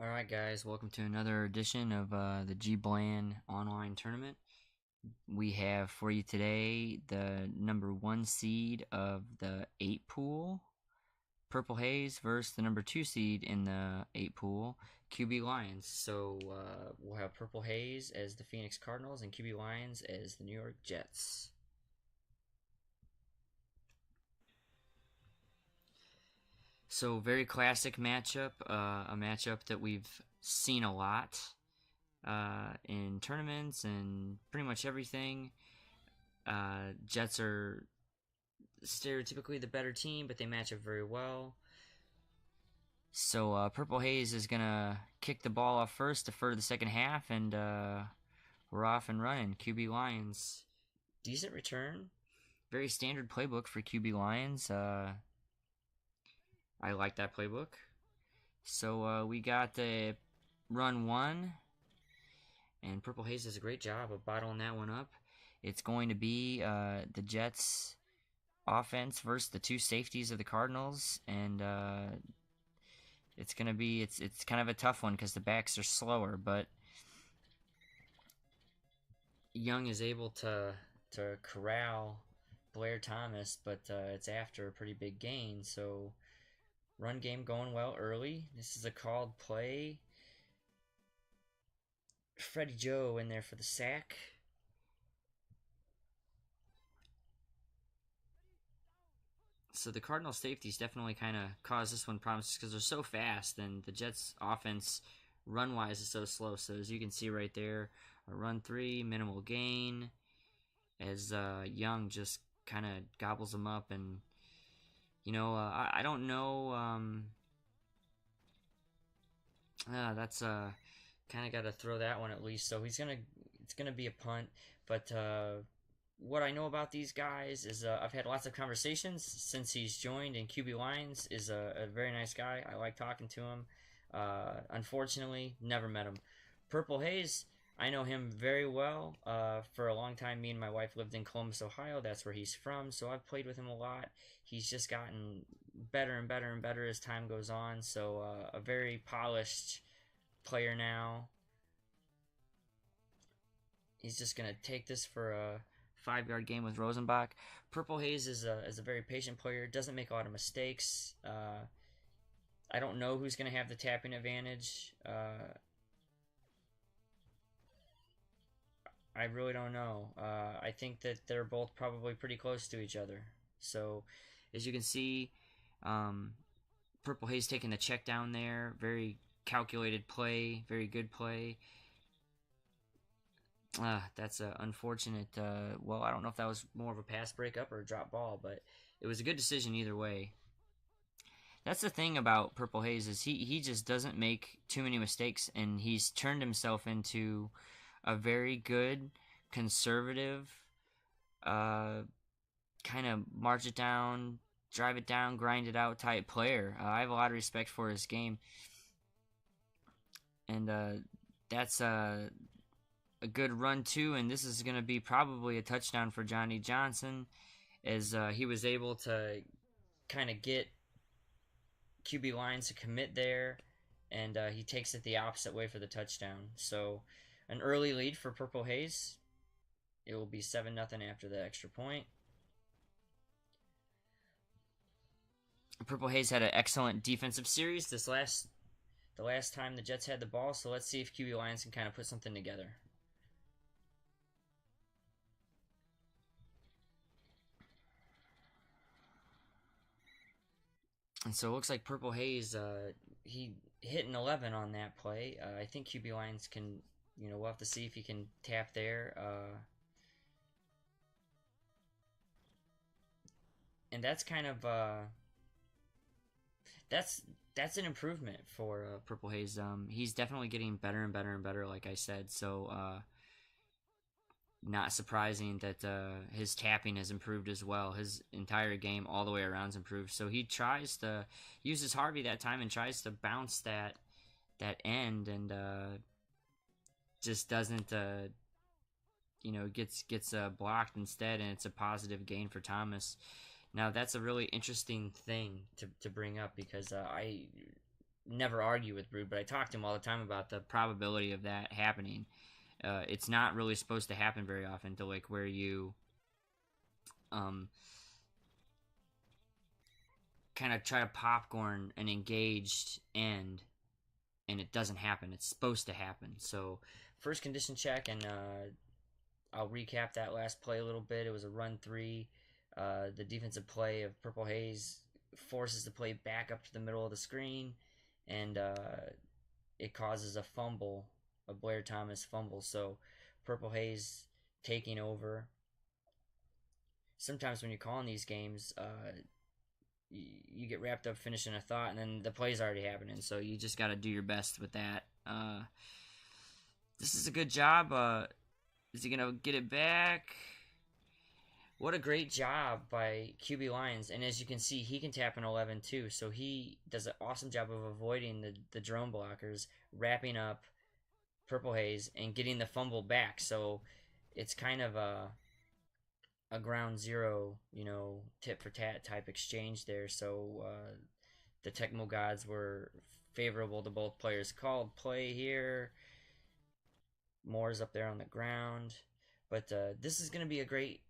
Alright guys, welcome to another edition of the Gblan online tournament. We have for you today the number 1 seed of the 8 pool, Purplehaze, versus the number 2 seed in the 8 pool, QBLions. So we'll have Purplehaze as the Phoenix Cardinals and QBLions as the New York Jets. So very classic matchup, a matchup that we've seen a lot in tournaments and pretty much everything. Jets are stereotypically the better team, but they match up very well. So Purplehaze is gonna kick the ball off first, defer to the second half, and we're off and running. QBLions, decent return, very standard playbook for QBLions. I like that playbook. So we got the run 1, and Purplehaze does a great job of bottling that one up. It's going to be the Jets offense versus the 2 safeties of the Cardinals, and it's gonna be it's kind of a tough one because the backs are slower, but Young is able to corral Blair Thomas, but it's after a pretty big gain. So run game going well early. This is a called play. Freddie Joe in there for the sack. So the Cardinal safeties definitely kind of cause this one problems because they're so fast, and the Jets' offense run-wise is so slow. So as you can see right there, a run 3, minimal gain, as Young just kind of gobbles them up. And, you know, I don't know. That's kind of got to throw that one at least. So it's gonna be a punt. But what I know about these guys is I've had lots of conversations since he's joined, and QBLions is a very nice guy. I like talking to him. Unfortunately, never met him. Purplehaze, I know him very well. For a long time, me and my wife lived in Columbus, Ohio. That's where he's from, so I've played with him a lot. He's just gotten better and better and better as time goes on, so a very polished player now. He's just going to take this for a 5-yard game with Rosenbach. Purplehaze is a very patient player, doesn't make a lot of mistakes. I don't know who's going to have the tapping advantage. I really don't know. I think that they're both probably pretty close to each other. So, as you can see, Purplehaze taking the check down there. Very calculated play, very good play. That's unfortunate. Well, I don't know if that was more of a pass breakup or a drop ball, but it was a good decision either way. That's the thing about Purplehaze is he just doesn't make too many mistakes, and he's turned himself into a very good, conservative, kind of march it down, drive it down, grind it out type player. I have a lot of respect for his game, and that's a good run too. And this is going to be probably a touchdown for Johnny Johnson, as he was able to kind of get QBLions to commit there, and he takes it the opposite way for the touchdown. So an early lead for Purplehaze. It will be 7-0 after the extra point. Purplehaze had an excellent defensive series the last time the Jets had the ball, so let's see if QBLions can kind of put something together. And so it looks like Purplehaze, he hit an 11 on that play. I think QBLions can, we'll have to see if he can tap there. And that's kind of that's an improvement for Purplehaze. He's definitely getting better and better and better, like I said. So not surprising that his tapping has improved as well. His entire game all the way around has improved. So he tries to uses Harvey that time and tries to bounce that end, and just doesn't gets blocked instead, and it's a positive gain for Thomas. Now that's a really interesting thing to bring up, because never argue with Brood, but I talk to him all the time about the probability of that happening. It's not really supposed to happen very often, to like where you um, kind of try to popcorn an engaged end, and it doesn't happen. It's supposed to happen. So first condition check, and I'll recap that last play a little bit. It was a run 3. The defensive play of Purplehaze forces the play back up to the middle of the screen, and it causes a fumble, a Blair Thomas fumble. So Purplehaze taking over. Sometimes when you're calling these games, you get wrapped up finishing a thought, and then the play's already happening. So you just got to do your best with that. This is a good job. Is he gonna get it back? What a great job by QBLions, and as you can see, he can tap an 11 too. So he does an awesome job of avoiding the drone blockers, wrapping up Purplehaze, and getting the fumble back. So it's kind of a ground zero, tit for tat type exchange there. So the Tecmo gods were favorable to both players. Called play here. Moore's up there on the ground, but this is going to be a great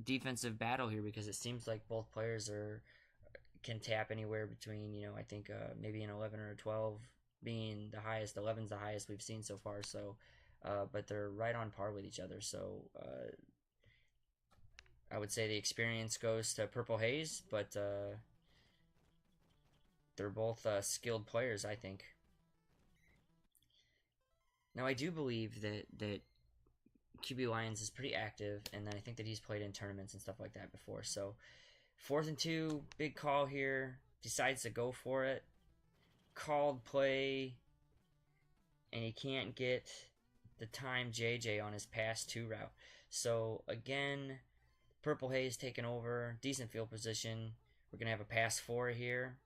defensive battle here, because it seems like both players can tap anywhere between, I think maybe an 11 or a 12 being the highest. 11's the highest we've seen so far. So, but they're right on par with each other. So I would say the experience goes to Purplehaze, but they're both skilled players, I think. Now, I do believe that QBLions is pretty active, and I think that he's played in tournaments and stuff like that before. So 4th and 2, big call here. Decides to go for it. Called play, and he can't get the time JJ on his pass 2 route. So again, Purplehaze taking over. Decent field position. We're going to have a pass 4 here.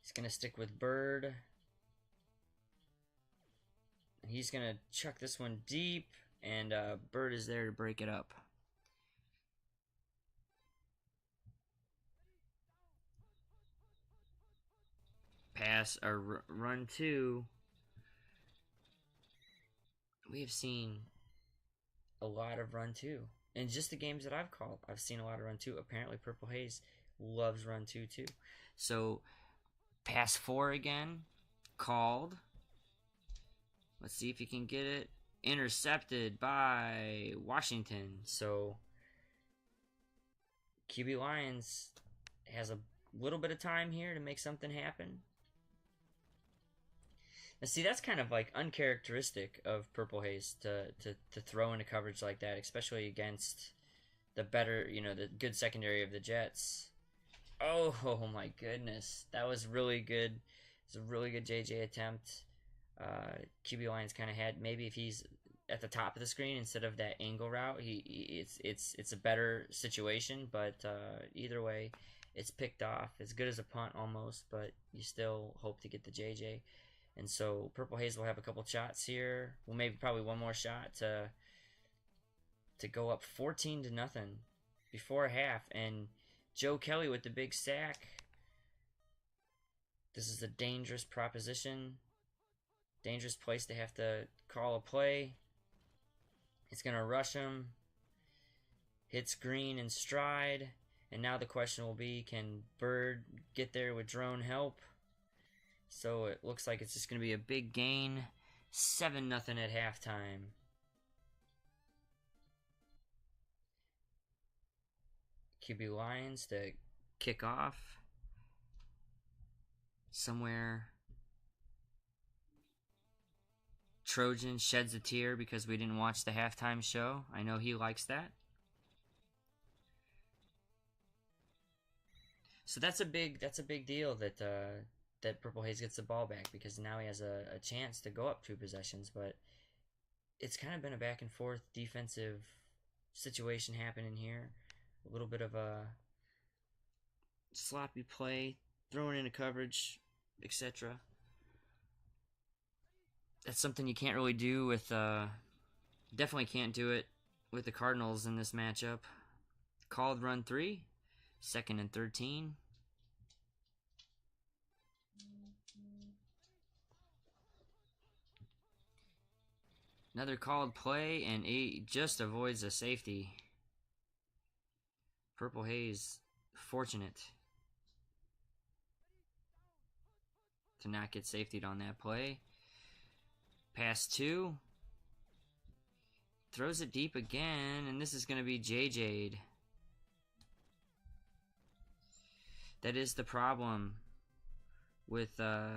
He's going to stick with Bird. He's going to chuck this one deep, and Bird is there to break it up. Pass or run 2. We have seen a lot of run 2. In just the games that I've called, I've seen a lot of run 2. Apparently, Purplehaze loves run 2 too. So, pass 4 again. Called. Let's see if he can get it. Intercepted by Washington. So, QBLions has a little bit of time here to make something happen. Now, see, that's kind of like uncharacteristic of Purplehaze to throw into coverage like that, especially against the better, the good secondary of the Jets. Oh my goodness. That was really good. It's a really good JJ attempt. QBLions kind of had, maybe if he's at the top of the screen instead of that angle route, it's a better situation, but either way, it's picked off. As good as a punt almost, but you still hope to get the JJ. And so Purplehaze will have a couple shots here. Well, maybe probably one more shot to go up 14-0 before half. And Joe Kelly with the big sack. This is a dangerous proposition. Dangerous place to have to call a play. It's going to rush him. Hits Green in stride. And now the question will be, can Bird get there with drone help? So it looks like it's just going to be a big gain. 7-0 at halftime. QBLions to kick off. Somewhere. Trojan sheds a tear because we didn't watch the halftime show. I know he likes that. So that's a big deal that Purplehaze gets the ball back, because now he has a chance to go up 2 possessions. But it's kind of been a back and forth defensive situation happening here. A little bit of a sloppy play, throwing into coverage, etc. That's something you can't really do with, definitely can't do it with the Cardinals in this matchup. Called run 3, 2nd and 13. Another called play, and he just avoids a safety. Purplehaze, fortunate to not get safetied on that play. Pass 2. Throws it deep again, and this is going to be JJ'd. That is the problem with the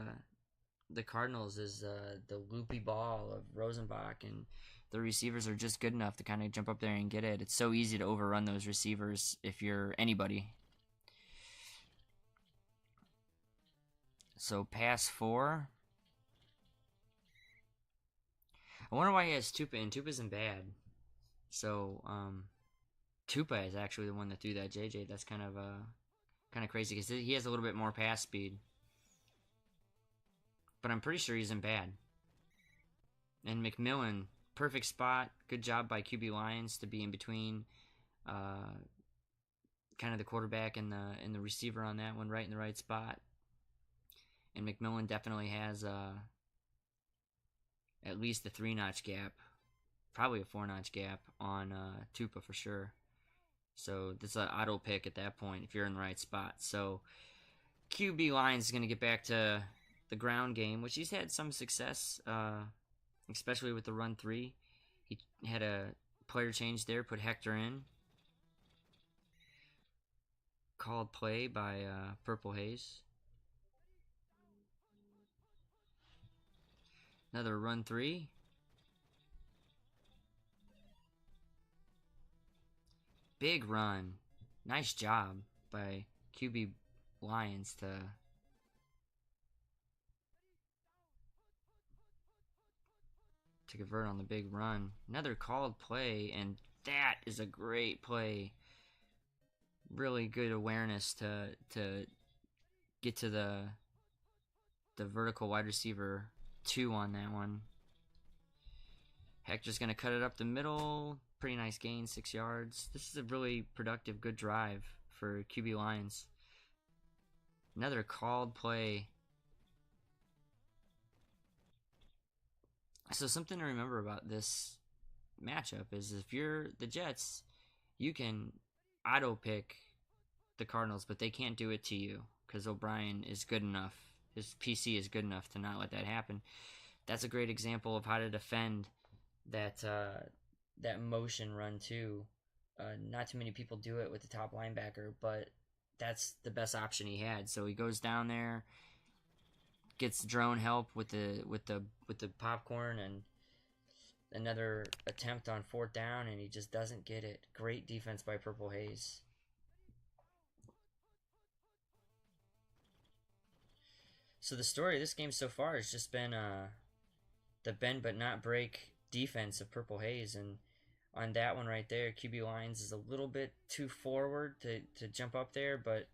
Cardinals, is the loopy ball of Rosenbach, and the receivers are just good enough to kind of jump up there and get it. It's so easy to overrun those receivers if you're anybody. So pass 4. I wonder why he has Tupa, and Tupa isn't bad. So Tupa is actually the one that threw that JJ. That's kind of crazy because he has a little bit more pass speed. But I'm pretty sure he isn't bad. And McMillan, perfect spot. Good job by QBLions to be in between kind of the quarterback and the receiver on that one, right in the right spot. And McMillan definitely has at least a 3-notch gap, probably a 4-notch gap on Tupa for sure. So this is an auto pick at that point if you're in the right spot. So QBLions is going to get back to the ground game, which he's had some success, especially with the run 3. He had a player change there, put Hector in. Called play by Purplehaze. Another run 3. Big run. Nice job by QBLions to convert on the big run. Another called play, and that is a great play. Really good awareness to get to the vertical wide receiver 2 on that one. Hector's going to cut it up the middle. Pretty nice gain, 6 yards. This is a really productive, good drive for QBLions. Another called play. So something to remember about this matchup is if you're the Jets, you can auto pick the Cardinals, but they can't do it to you because O'Brien is good enough. His PC is good enough to not let that happen. That's a great example of how to defend that that motion run too. Not too many people do it with the top linebacker, but that's the best option he had. So he goes down there, gets drone help with the popcorn, and another attempt on 4th down, and he just doesn't get it. Great defense by Purplehaze. So the story of this game so far has just been the bend but not break defense of Purplehaze, and on that one right there, QBLions is a little bit too forward to jump up there, but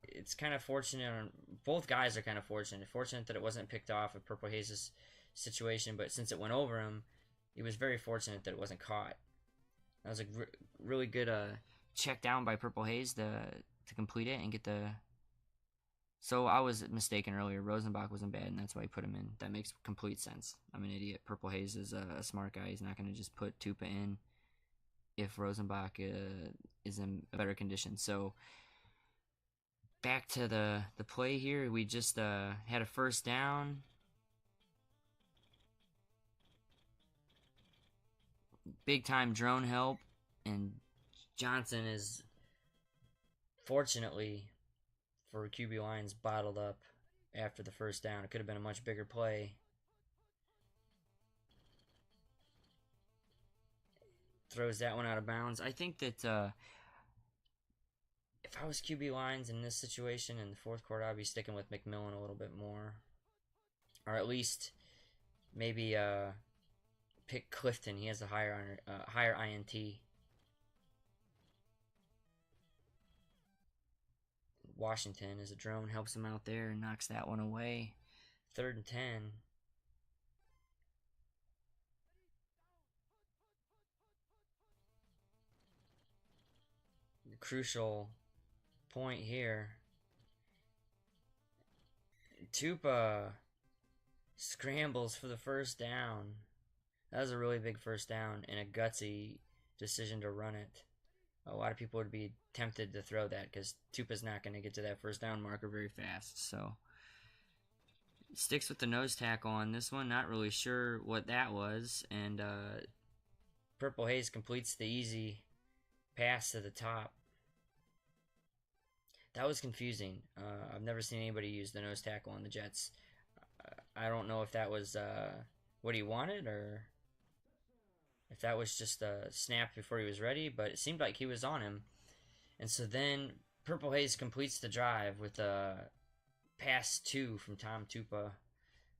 it's kind of fortunate. Both guys are kind of fortunate. Fortunate that it wasn't picked off of Purplehaze's situation, but since it went over him, he was very fortunate that it wasn't caught. That was a really good check down by Purplehaze to complete it and get the... So I was mistaken earlier. Rosenbach wasn't bad, and that's why he put him in. That makes complete sense. I'm an idiot. Purplehaze is a smart guy. He's not going to just put Tupa in if Rosenbach is in a better condition. So back to the play here. We just had a 1st down. Big time drone help, and Johnson is fortunately for QBLions bottled up after the 1st down. It could have been a much bigger play. Throws that one out of bounds. I think that if I was QBLions in this situation in the 4th quarter, I'd be sticking with McMillan a little bit more, or at least maybe pick Clifton. He has a higher INT. Washington, as a drone helps him out there and knocks that one away. 3rd and 10. The crucial point here. Tupa scrambles for the first down. That was a really big first down and a gutsy decision to run it. A lot of people would be tempted to throw that because Tupa's not going to get to that first down marker very fast. So sticks with the nose tackle on this one. Not really sure what that was. And Purplehaze completes the easy pass to the top. That was confusing. I've never seen anybody use the nose tackle on the Jets. I don't know if that was what he wanted or if that was just a snap before he was ready, but it seemed like he was on him. And so then Purplehaze completes the drive with a pass 2 from Tom Tupa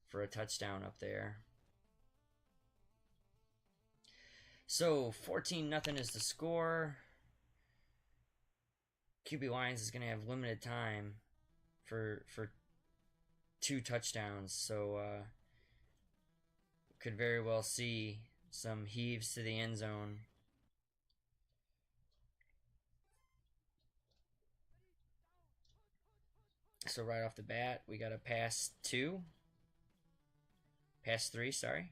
for a touchdown up there. So 14-0 is the score. QBLions is going to have limited time for 2 touchdowns, so could very well see some heaves to the end zone. So right off the bat, we got a pass 3, sorry.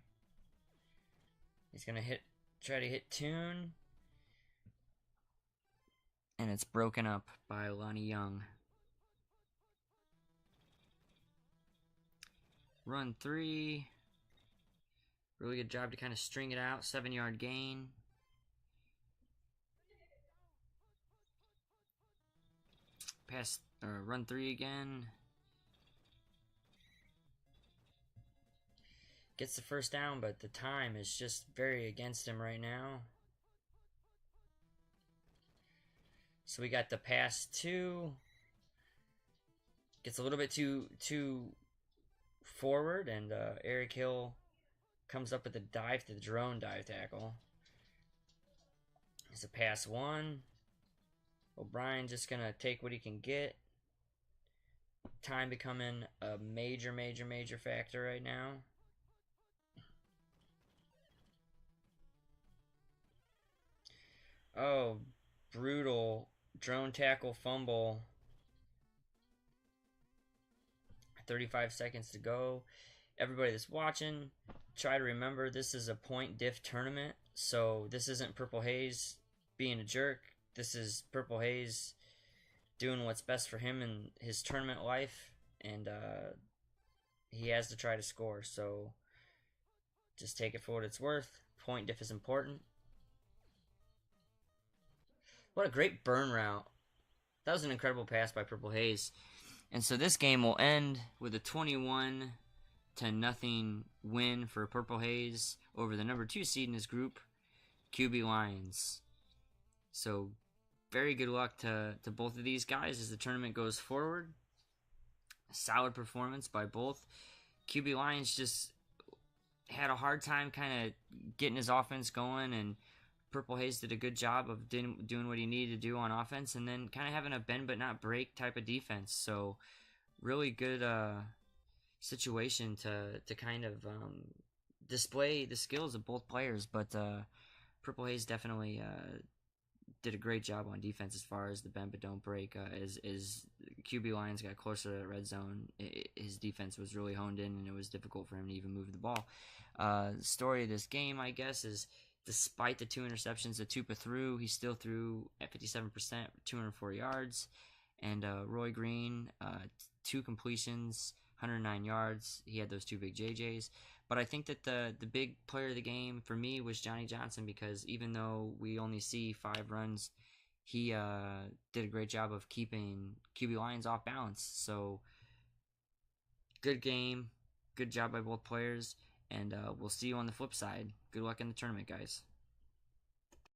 He's gonna try to hit Toon, and it's broken up by Lonnie Young. Run 3. Really good job to kind of string it out. 7-yard gain. Pass or run 3 again. Gets the first down, but the time is just very against him right now. So we got the pass 2. Gets a little bit too forward, and Eric Hill comes up with a dive to the drone dive tackle. It's a pass 1. O'Brien just gonna take what he can get. Time becoming a major factor right now. Oh, brutal drone tackle fumble. 35 seconds to go. Everybody that's watching, try to remember this is a point diff tournament, so this isn't Purplehaze being a jerk. This is Purplehaze doing what's best for him in his tournament life, and he has to try to score, so just take it for what it's worth. Point diff is important. What a great burn route. That was an incredible pass by Purplehaze. And so this game will end with a 21-0 win for Purplehaze over the number 2 seed in his group, QBLions. So very good luck to both of these guys as the tournament goes forward. A solid performance by both. QBLions just had a hard time kind of getting his offense going, and Purplehaze did a good job of doing what he needed to do on offense, and then kind of having a bend but not break type of defense. So really good situation to kind of display the skills of both players. But Purplehaze definitely did a great job on defense as far as the bend but don't break. As QBLions got closer to the red zone, his defense was really honed in, and it was difficult for him to even move the ball. The story of this game, I guess, is despite the 2 interceptions that Tupa threw, he still threw at 57%, 204 yards. And Roy Green, 2 completions, 109 yards. He had those 2 big JJs. But I think that the big player of the game for me was Johnny Johnson, because even though we only see 5 runs, he did a great job of keeping QBLions off balance. So good game, good job by both players, and we'll see you on the flip side. Good luck in the tournament, guys.